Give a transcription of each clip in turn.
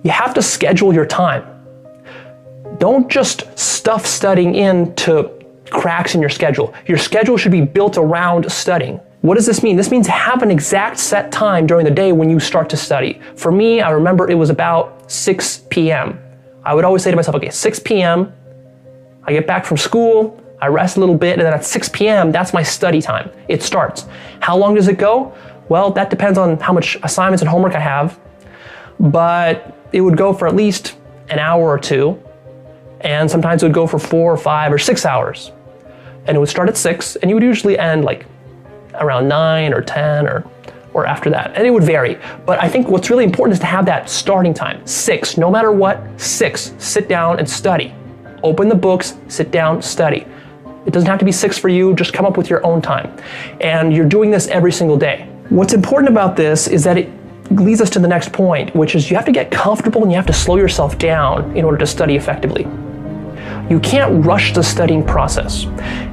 You have to schedule your time. Don't just stuff studying into cracks in your schedule. Your schedule should be built around studying. What does this mean? This means have an exact set time during the day when you start to study. For me, I remember it was about 6 p.m. I would always say to myself, okay, 6 p.m., I get back from school, I rest a little bit, and then at 6 p.m., that's my study time. It starts. How long does it go? Well, that depends on how much assignments and homework I have, but it would go for at least an hour or two, and sometimes it would go for 4 or 5 or 6 hours. And it would start at 6, and you would usually end like around 9 or 10 or after that, and it would vary. But I think what's really important is to have that starting time, 6, no matter what, 6, sit down and study. Open the books, sit down, study. It doesn't have to be 6 for you, just come up with your own time. And you're doing this every single day. What's important about this is that it leads us to the next point, which is you have to get comfortable and you have to slow yourself down in order to study effectively. You can't rush the studying process.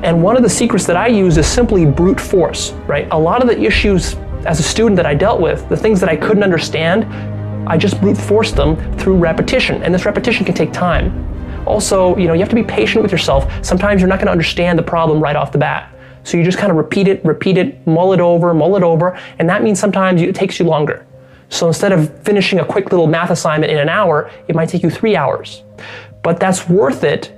And one of the secrets that I use is simply brute force, right? A lot of the issues as a student that I dealt with, the things that I couldn't understand, I just brute forced them through repetition. And this repetition can take time. Also, you have to be patient with yourself. Sometimes you're not going to understand the problem right off the bat. So you just kind of repeat it, mull it over, and that means sometimes it takes you longer. So instead of finishing a quick little math assignment in an hour, it might take you 3 hours. But that's worth it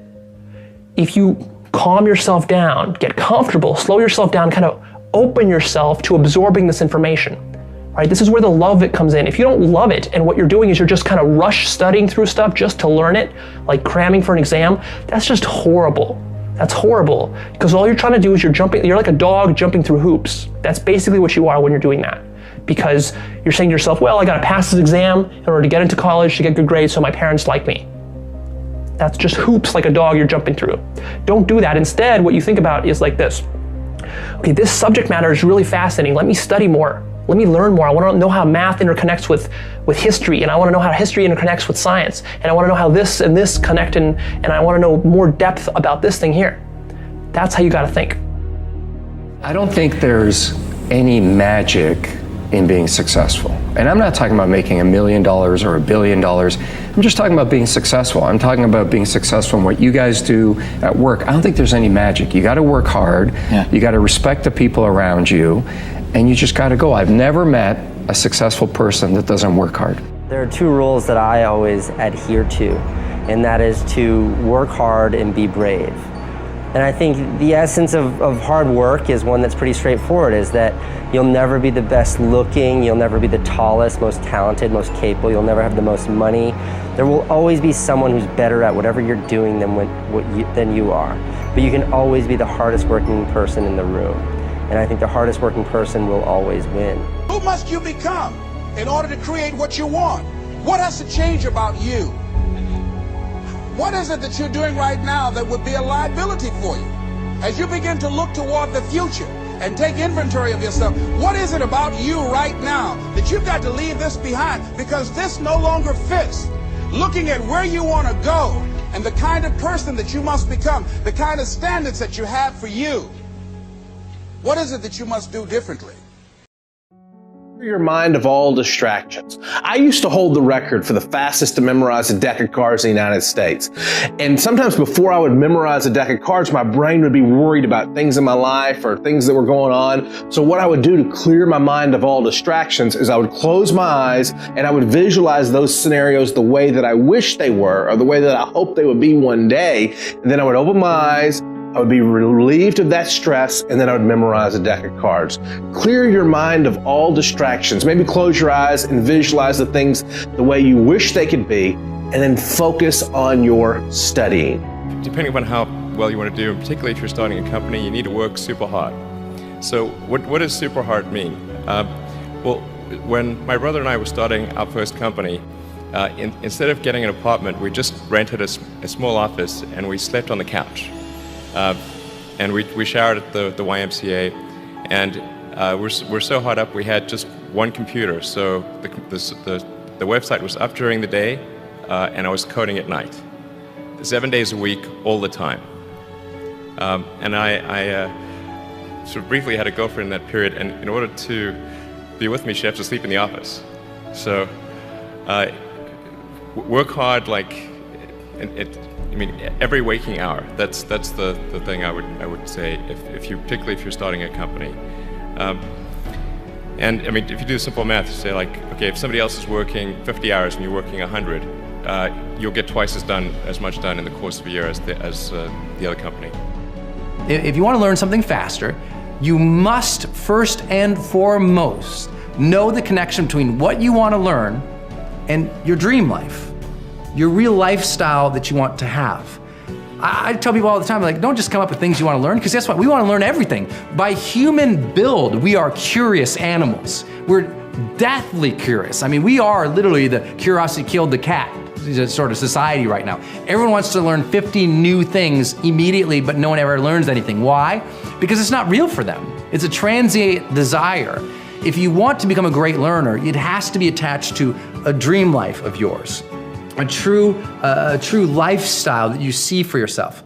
if you calm yourself down, get comfortable, slow yourself down, kind of open yourself to absorbing this information. Right? This is where the love of it comes in. If you don't love it and what you're doing is you're just kind of rush studying through stuff just to learn it, like cramming for an exam, that's just horrible. That's horrible. Because all you're trying to do is you're like a dog jumping through hoops. That's basically what you are when you're doing that. Because you're saying to yourself, well, I got to pass this exam in order to get into college, to get good grades so my parents like me. That's just hoops like a dog you're jumping through. Don't do that. Instead, what you think about is like this. Okay, this subject matter is really fascinating. Let me study more. Let me learn more. I want to know how math interconnects with history, and I want to know how history interconnects with science, and I want to know how this and this connect, and I want to know more depth about this thing here. That's how you got to think. I don't think there's any magic in being successful. And I'm not talking about making $1 million or $1 billion. I'm just talking about being successful. I'm talking about being successful in what you guys do at work. I don't think there's any magic. You got to work hard. Yeah. You got to respect the people around you. And you just got to go. I've never met a successful person that doesn't work hard. There are 2 rules that I always adhere to, and that is to work hard and be brave. And I think the essence of hard work is one that's pretty straightforward, is that you'll never be the best looking, you'll never be the tallest, most talented, most capable, you'll never have the most money. There will always be someone who's better at whatever you're doing than you are. But you can always be the hardest working person in the room. And I think the hardest working person will always win. Who must you become in order to create what you want? What has to change about you? What is it that you're doing right now that would be a liability for you? As you begin to look toward the future and take inventory of yourself, what is it about you right now that you've got to leave this behind because this no longer fits? Looking at where you want to go and the kind of person that you must become, the kind of standards that you have for you. What is it that you must do differently? Your mind of all distractions. I used to hold the record for the fastest to memorize a deck of cards in the United States. And sometimes before I would memorize a deck of cards, my brain would be worried about things in my life or things that were going on. So what I would do to clear my mind of all distractions is I would close my eyes and I would visualize those scenarios the way that I wish they were or the way that I hope they would be one day. And then I would open my eyes, I would be relieved of that stress, and then I would memorize a deck of cards. Clear your mind of all distractions. Maybe close your eyes and visualize the things the way you wish they could be, and then focus on your studying. Depending upon how well you want to do, particularly if you're starting a company, you need to work super hard. So what does super hard mean? Well, when my brother and I were starting our first company, instead of getting an apartment, we just rented a small office and we slept on the couch. And we showered at the YMCA, and we're so hot up we had just one computer. So the website was up during the day, and I was coding at night, 7 days a week, all the time. And I sort of briefly had a girlfriend in that period, and in order to be with me, she had to sleep in the office. So work hard like every waking hour. That's the thing I would say particularly if you're starting a company. And I mean, if you do simple math, you say like, okay, if somebody else is working 50 hours and you're working 100, you'll get twice as much done in the course of a year as the other company. If you want to learn something faster, you must first and foremost know the connection between what you want to learn and your dream life, your real lifestyle that you want to have. I tell people all the time, like, don't just come up with things you want to learn, because guess what? We want to learn everything. By human build, we are curious animals. We're deathly curious. I mean, we are literally the curiosity killed the cat sort of society right now. Everyone wants to learn 50 new things immediately, but no one ever learns anything. Why? Because it's not real for them. It's a transient desire. If you want to become a great learner, it has to be attached to a dream life of yours. A true lifestyle that you see for yourself.